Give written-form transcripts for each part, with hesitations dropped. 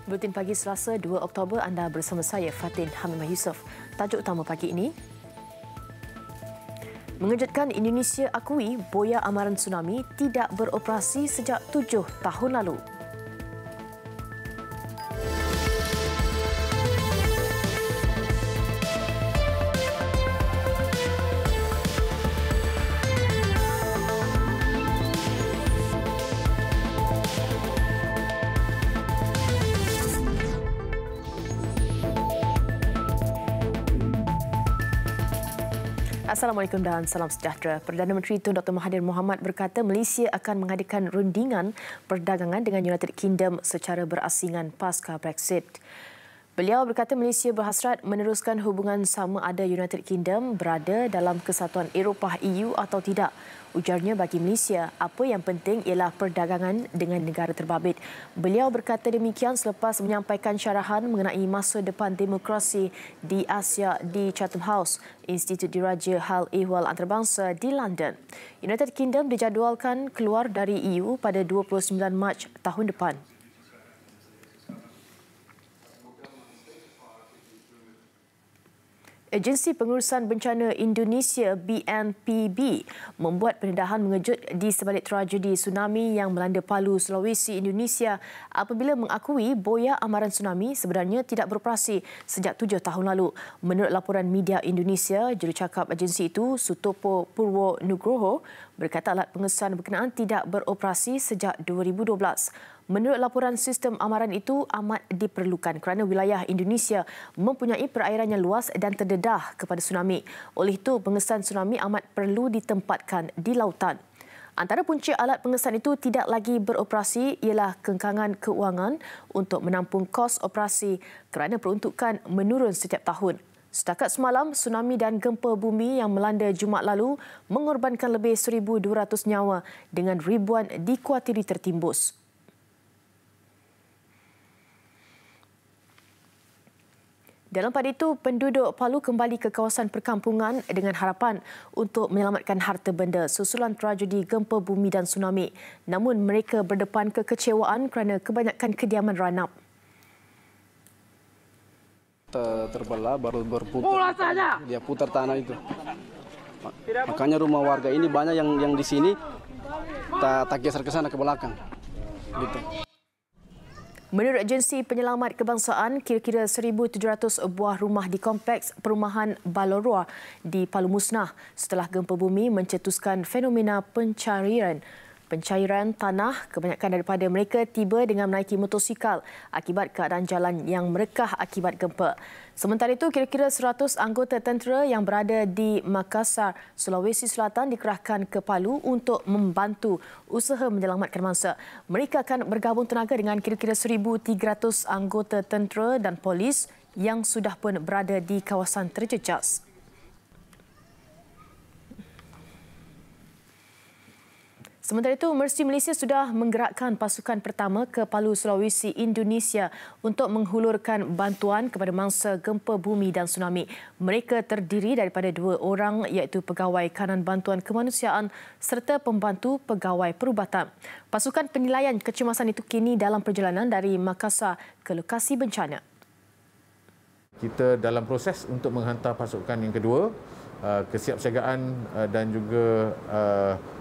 Buletin pagi Selasa 2 Oktober anda bersama saya Fatin Hamimah Yusof. Tajuk utama pagi ini: mengejutkan, Indonesia akui boya amaran tsunami tidak beroperasi sejak 7 tahun lalu. Assalamualaikum dan salam sejahtera. Perdana Menteri Tun Dr. Mahathir Mohamad berkata Malaysia akan mengadakan rundingan perdagangan dengan United Kingdom secara berasingan pasca Brexit. Beliau berkata Malaysia berhasrat meneruskan hubungan sama ada United Kingdom berada dalam Kesatuan Eropah EU atau tidak. Ujarnya bagi Malaysia, apa yang penting ialah perdagangan dengan negara terbabit. Beliau berkata demikian selepas menyampaikan syarahan mengenai masa depan demokrasi di Asia di Chatham House, Institut Diraja Hal Ehwal Antarabangsa di London. United Kingdom dijadualkan keluar dari EU pada 29 Mac tahun depan. Agensi Pengurusan Bencana Indonesia BNPB membuat pendedahan mengejut di sebalik tragedi tsunami yang melanda Palu, Sulawesi, Indonesia apabila mengakui boya amaran tsunami sebenarnya tidak beroperasi sejak 7 tahun lalu. Menurut laporan media Indonesia, jurucakap agensi itu, Sutopo Purwo Nugroho, berkata alat pengesan berkenaan tidak beroperasi sejak 2012. Menurut laporan, sistem amaran itu amat diperlukan kerana wilayah Indonesia mempunyai perairan yang luas dan terdedah kepada tsunami. Oleh itu, pengesan tsunami amat perlu ditempatkan di lautan. Antara punca alat pengesan itu tidak lagi beroperasi ialah kengkangan keuangan untuk menampung kos operasi kerana peruntukan menurun setiap tahun. Setakat semalam, tsunami dan gempa bumi yang melanda Jumaat lalu mengorbankan lebih 1,200 nyawa dengan ribuan dikuatiri tertimbus. Dalam pada itu, penduduk Palu kembali ke kawasan perkampungan dengan harapan untuk menyelamatkan harta benda susulan tragedi gempa bumi dan tsunami. Namun mereka berdepan kekecewaan kerana kebanyakan kediaman ranap. Terbelah baru berputar, dia putar tanah itu. Makanya rumah warga ini banyak yang di sini tak geser ke sana ke belakang. Gitu. Menurut Agensi Penyelamat Kebangsaan, kira-kira 1,700 buah rumah di kompleks perumahan Baloroa di Palu musnah setelah gempa bumi mencetuskan fenomena pencairan tanah. Kebanyakan daripada mereka tiba dengan menaiki motosikal akibat keadaan jalan yang merekah akibat gempa. Sementara itu, kira-kira 100 anggota tentera yang berada di Makassar, Sulawesi Selatan dikerahkan ke Palu untuk membantu usaha menyelamatkan mangsa. Mereka akan bergabung tenaga dengan kira-kira 1,300 anggota tentera dan polis yang sudah pun berada di kawasan terjejas. Sementara itu, Mercy Malaysia sudah menggerakkan pasukan pertama ke Palu, Sulawesi, Indonesia untuk menghulurkan bantuan kepada mangsa gempa bumi dan tsunami. Mereka terdiri daripada 2 orang iaitu pegawai kanan bantuan kemanusiaan serta pembantu pegawai perubatan. Pasukan penilaian kecemasan itu kini dalam perjalanan dari Makassar ke lokasi bencana. Kita dalam proses untuk menghantar pasukan yang kedua. Kesiapsiagaan dan juga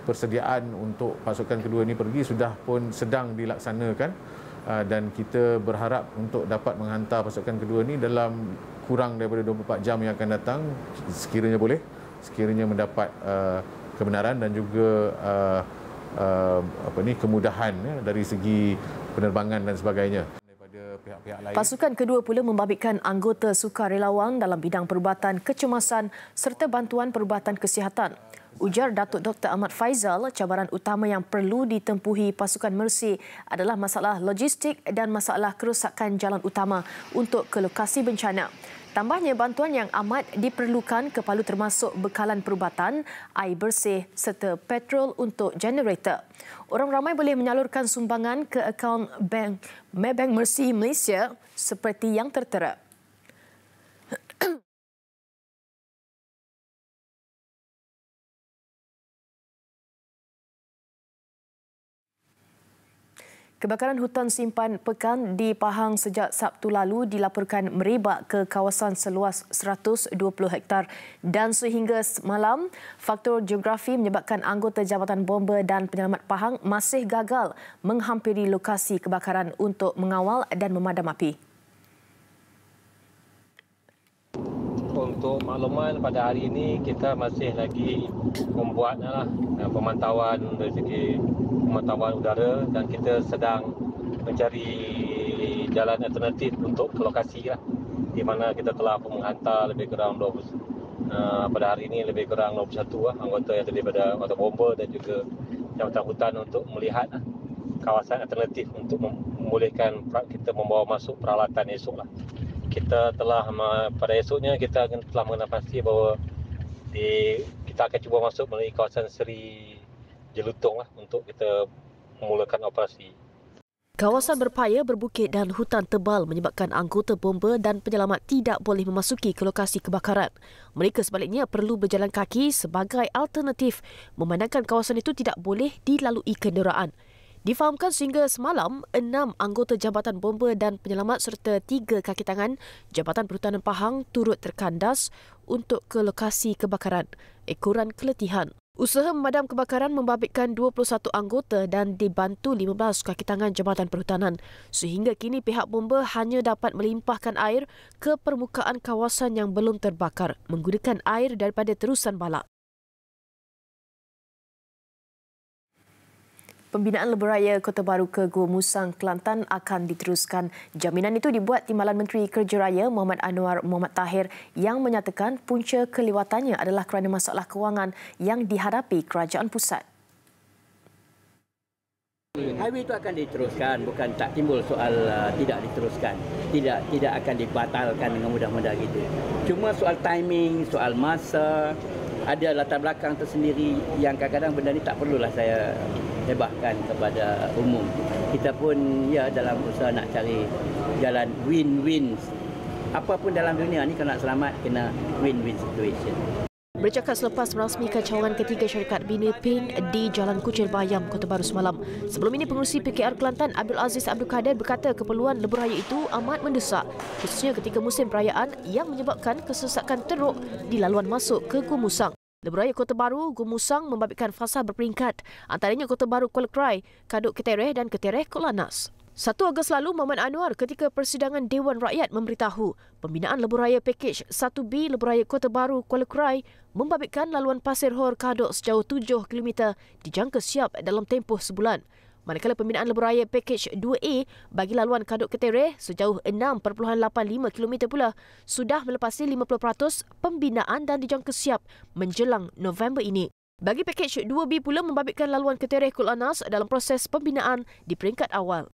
persediaan untuk pasukan kedua ini pergi sudah pun sedang dilaksanakan dan kita berharap untuk dapat menghantar pasukan kedua ini dalam kurang daripada 24 jam yang akan datang sekiranya boleh, sekiranya mendapat kebenaran dan juga kemudahan dari segi penerbangan dan sebagainya. Pasukan kedua pula membabitkan anggota sukarelawan dalam bidang perubatan kecemasan serta bantuan perubatan kesihatan. Ujar Datuk Dr. Ahmad Faizal, cabaran utama yang perlu ditempuhi pasukan Mercy adalah masalah logistik dan masalah kerosakan jalan utama untuk ke lokasi bencana. Tambahnya, bantuan yang amat diperlukan ke Palu termasuk bekalan perubatan, air bersih serta petrol untuk generator. Orang ramai boleh menyalurkan sumbangan ke akaun Maybank Mercy Malaysia seperti yang tertera. Kebakaran hutan simpan pekan di Pahang sejak Sabtu lalu dilaporkan merebak ke kawasan seluas 120 hektar dan sehingga semalam, faktor geografi menyebabkan anggota Jabatan Bomba dan Penyelamat Pahang masih gagal menghampiri lokasi kebakaran untuk mengawal dan memadam api. Untuk makluman pada hari ini kita masih lagi membuat pemantauan dari segi pemantauan udara dan kita sedang mencari jalan alternatif untuk ke lokasi di mana kita telah menghantar lebih kurang 20 pada hari ini lebih kurang 21 anggota yang terdiri daripada anggota bomba dan juga jabatan hutan untuk melihat kawasan alternatif untuk membolehkan kita membawa masuk peralatan esok Kita telah pada esoknya kita telah mengenal pasti bahawa kita akan cuba masuk melalui kawasan Seri Jelutong untuk kita memulakan operasi. Kawasan berpaya, berbukit dan hutan tebal menyebabkan anggota bomba dan penyelamat tidak boleh memasuki ke lokasi kebakaran. Mereka sebaliknya perlu berjalan kaki sebagai alternatif memandangkan kawasan itu tidak boleh dilalui kenderaan. Difahamkan sehingga semalam, 6 anggota Jabatan Bomba dan Penyelamat serta 3 kaki tangan Jabatan Perhutanan Pahang turut terkandas untuk ke lokasi kebakaran. Ekoran keletihan. Usaha memadam kebakaran membabitkan 21 anggota dan dibantu 15 kaki tangan Jabatan Perhutanan. Sehingga kini pihak bomba hanya dapat melimpahkan air ke permukaan kawasan yang belum terbakar menggunakan air daripada terusan balak. Pembinaan lebuhraya Kota Baru ke Gua Musang, Kelantan akan diteruskan. Jaminan itu dibuat Timbalan Menteri Kerja Raya Muhammad Anwar Muhammad Tahir yang menyatakan punca kelewatannya adalah kerana masalah kewangan yang dihadapi kerajaan pusat. Highway itu akan diteruskan, bukan tak timbul soal tidak diteruskan. Tidak akan dibatalkan dengan mudah-mudah gitu. Cuma soal timing, soal masa, ada latar belakang tersendiri yang kadang-kadang benda ni tak perlulah saya hebahkan kepada umum. Kita pun dalam usaha nak cari jalan win-win. Apapun dalam dunia ni kalau nak selamat kena win-win situation. Bercakap selepas merasmikan cawangan ketiga syarikat bina PIN di Jalan Kuchil Bayam, Kota Baru semalam. Sebelum ini, Pengerusi PKR Kelantan Abdul Aziz Abdul Kadir berkata keperluan lebuhraya itu amat mendesak, khususnya ketika musim perayaan yang menyebabkan kesesakan teruk di laluan masuk ke Gua Musang. Lebuhraya Kota Baru Gua Musang membabitkan fasa berperingkat, antaranya Kota Baru Kuala Krai, Kaduk Ketereh dan Ketereh Kolanas. 1 Ogos lalu, Muhammad Anwar ketika persidangan Dewan Rakyat memberitahu pembinaan lebuhraya pakej 1B Lebuhraya Kota Baru Kuala Krai membabitkan laluan Pasir Hor Kaduk sejauh 7 km dijangka siap dalam tempoh sebulan. Manakala pembinaan lebuhraya pakej 2A bagi laluan Kaduk Ketereh sejauh 6.85 km pula sudah melepasi 50% pembinaan dan dijangka siap menjelang November ini. Bagi pakej 2B pula membabitkan laluan Ketereh Kolanas dalam proses pembinaan di peringkat awal.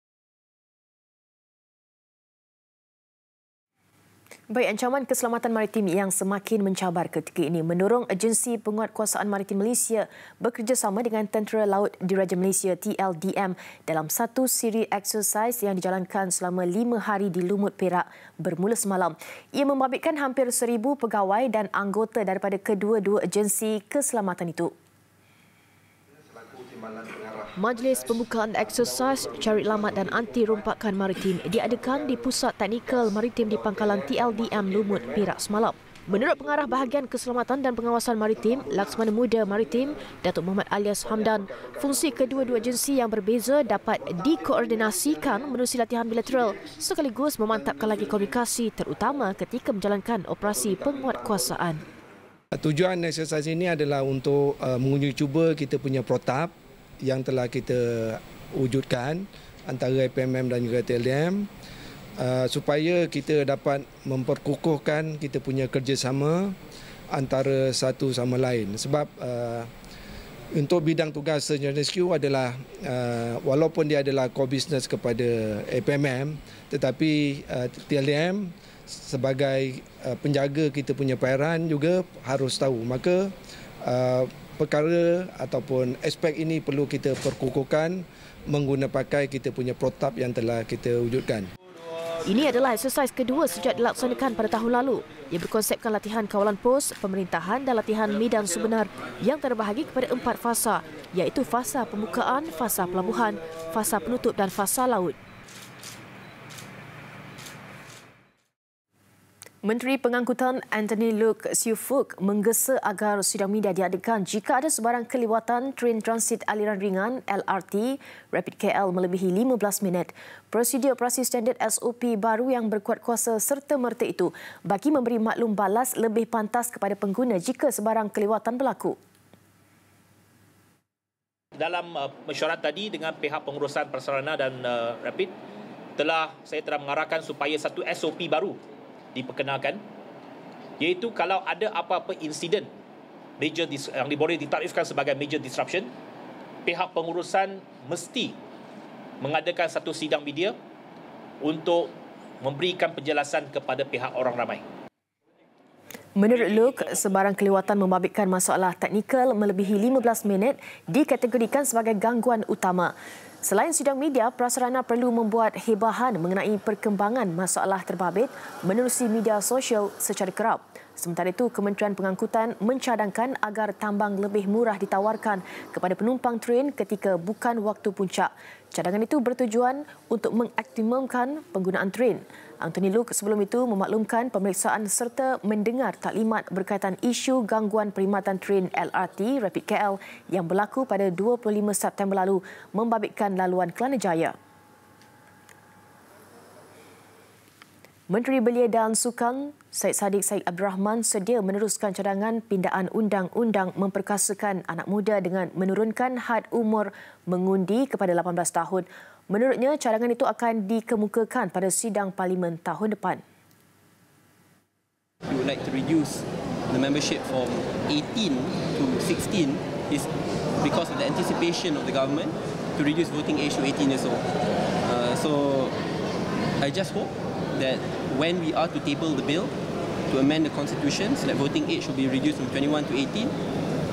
Baik, ancaman keselamatan maritim yang semakin mencabar ketika ini mendorong Agensi Penguatkuasaan Maritim Malaysia bekerjasama dengan Tentera Laut Diraja Malaysia TLDM dalam satu siri eksersis yang dijalankan selama 5 hari di Lumut Perak bermula semalam. Ia membabitkan hampir 1,000 pegawai dan anggota daripada kedua-dua agensi keselamatan itu. Majlis pembukaan eksersis cari lamat dan anti rompakan maritim diadakan di Pusat Teknikal Maritim di Pangkalan TLDM Lumut Perak semalam. Menurut Pengarah Bahagian Keselamatan dan Pengawasan Maritim, Laksmana Muda Maritim, Datuk Muhammad Alias Hamdan, fungsi kedua-dua agensi yang berbeza dapat dikoordinasikan menerusi latihan bilateral sekaligus memantapkan lagi komunikasi terutama ketika menjalankan operasi penguatkuasaan. Tujuan eksersis ini adalah untuk menguji cuba kita punya protap yang telah kita wujudkan antara APMM dan juga TLDM supaya kita dapat memperkukuhkan kita punya kerjasama antara satu sama lain. Sebab untuk bidang tugas search and rescue adalah walaupun dia adalah core business kepada APMM, tetapi TLDM sebagai penjaga kita punya perairan juga harus tahu. Maka perkara ataupun aspek ini perlu kita perkukuhkan menggunakan pakai kita punya protap yang telah kita wujudkan. Ini adalah eksersis kedua sejak dilaksanakan pada tahun lalu. Ia berkonsepkan latihan kawalan pos, pemerintahan dan latihan medan sebenar yang terbahagi kepada 4 fasa, iaitu fasa pembukaan, fasa pelabuhan, fasa penutup dan fasa laut. Menteri Pengangkutan Anthony Loke Siu Fook menggesa agar sidang media diadakan jika ada sebarang kelewatan tren transit aliran ringan LRT Rapid KL melebihi 15 minit. Prosedur operasi standard SOP baru yang berkuat kuasa serta-merta itu bagi memberi maklum balas lebih pantas kepada pengguna jika sebarang kelewatan berlaku. Dalam mesyuarat tadi dengan pihak pengurusan prasarana dan Rapid, saya telah mengarahkan supaya satu SOP baru diperkenalkan, iaitu kalau ada apa-apa insiden yang boleh ditarifkan sebagai major disruption, pihak pengurusan mesti mengadakan satu sidang media untuk memberikan penjelasan kepada pihak orang ramai. Menurut Luke, sebarang kelewatan membabitkan masalah teknikal melebihi 15 minit dikategorikan sebagai gangguan utama. Selain sidang media, prasarana perlu membuat hebahan mengenai perkembangan masalah terbabit menerusi media sosial secara kerap. Sementara itu, Kementerian Pengangkutan mencadangkan agar tambang lebih murah ditawarkan kepada penumpang tren ketika bukan waktu puncak. Cadangan itu bertujuan untuk mengoptimumkan penggunaan tren. Anthony Loke sebelum itu memaklumkan pemeriksaan serta mendengar taklimat berkaitan isu gangguan perkhidmatan tren LRT Rapid KL yang berlaku pada 25 September lalu membabitkan laluan Kelana Jaya. Menteri Belia dan Sukan Syed Saddiq Syed Abdul Rahman sedia meneruskan cadangan pindaan undang-undang memperkasakan anak muda dengan menurunkan had umur mengundi kepada 18 tahun. Menurutnya, cadangan itu akan dikemukakan pada sidang Parlimen tahun depan. We would like to reduce the membership from 18 to 16 is because of the anticipation of the government to reduce voting age to 18 years old. So I just hope that when we are to table the bill to amend the constitution so that voting age will be reduced from 21 to 18,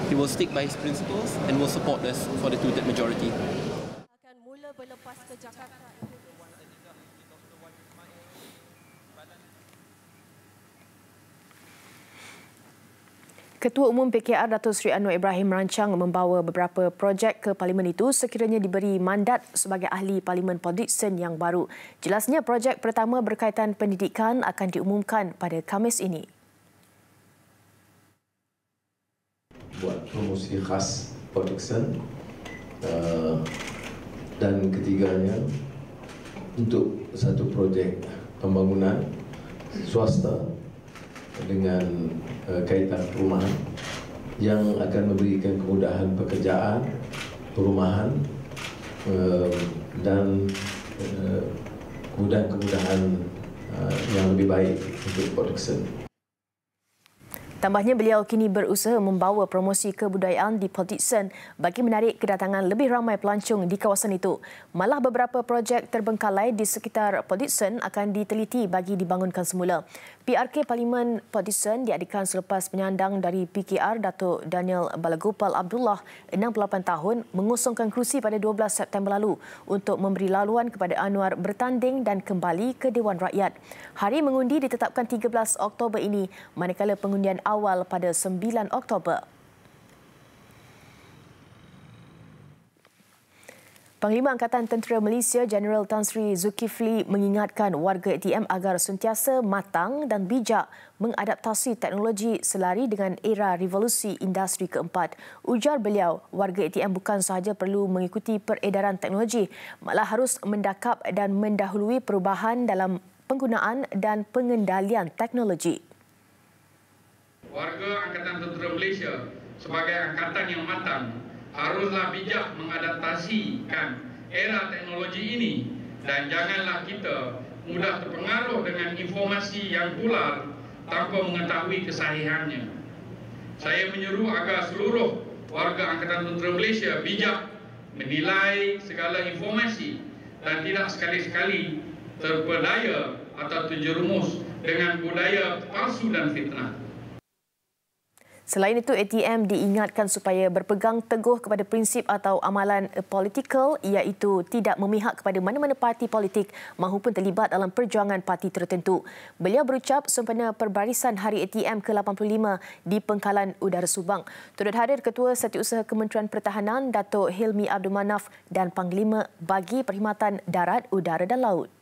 he will stick by his principles and will support us for the two-third majority. Ketua Umum PKR Datuk Seri Anwar Ibrahim merancang membawa beberapa projek ke Parlimen itu sekiranya diberi mandat sebagai ahli Parlimen Port Dickson yang baru. Jelasnya projek pertama berkaitan pendidikan akan diumumkan pada Khamis ini. Buat promosi khas Port Dickson dan ketiganya untuk satu projek pembangunan swasta dengan kaitan perumahan yang akan memberikan kemudahan pekerjaan, perumahan dan kemudahan-kemudahan yang lebih baik untuk Port Dickson. Tambahnya, beliau kini berusaha membawa promosi kebudayaan di Port Dickson bagi menarik kedatangan lebih ramai pelancong di kawasan itu. Malah beberapa projek terbengkalai di sekitar Port Dickson akan diteliti bagi dibangunkan semula. PRK Parlimen Port Dickson diadakan selepas penyandang dari PKR Datuk Daniel Balagopal Abdullah, 68 tahun, mengosongkan kerusi pada 12 September lalu untuk memberi laluan kepada Anwar bertanding dan kembali ke Dewan Rakyat. Hari mengundi ditetapkan 13 Oktober ini, manakala pengundian awal pada 9 Oktober. Panglima Angkatan Tentera Malaysia Jeneral Tan Sri Zulkifli mengingatkan warga ATM agar sentiasa matang dan bijak mengadaptasi teknologi selari dengan era revolusi industri keempat. Ujar beliau, warga ATM bukan sahaja perlu mengikuti peredaran teknologi, malah harus mendakap dan mendahului perubahan dalam penggunaan dan pengendalian teknologi. Warga Angkatan Tentera Malaysia sebagai angkatan yang matang haruslah bijak mengadaptasikan era teknologi ini dan janganlah kita mudah terpengaruh dengan informasi yang tular tanpa mengetahui kesahihannya. Saya menyeru agar seluruh warga Angkatan Tentera Malaysia bijak menilai segala informasi dan tidak sekali-sekali terpedaya atau terjerumus dengan budaya palsu dan fitnah. Selain itu, ATM diingatkan supaya berpegang teguh kepada prinsip atau amalan apolitical, iaitu tidak memihak kepada mana-mana parti politik mahupun terlibat dalam perjuangan parti tertentu. Beliau berucap sempena perbarisan Hari ATM ke-85 di Pengkalan Udara Subang. Turut hadir Ketua Setiausaha Kementerian Pertahanan Datuk Hilmi Abdul Manaf dan Panglima bagi Perkhidmatan Darat, Udara dan Laut.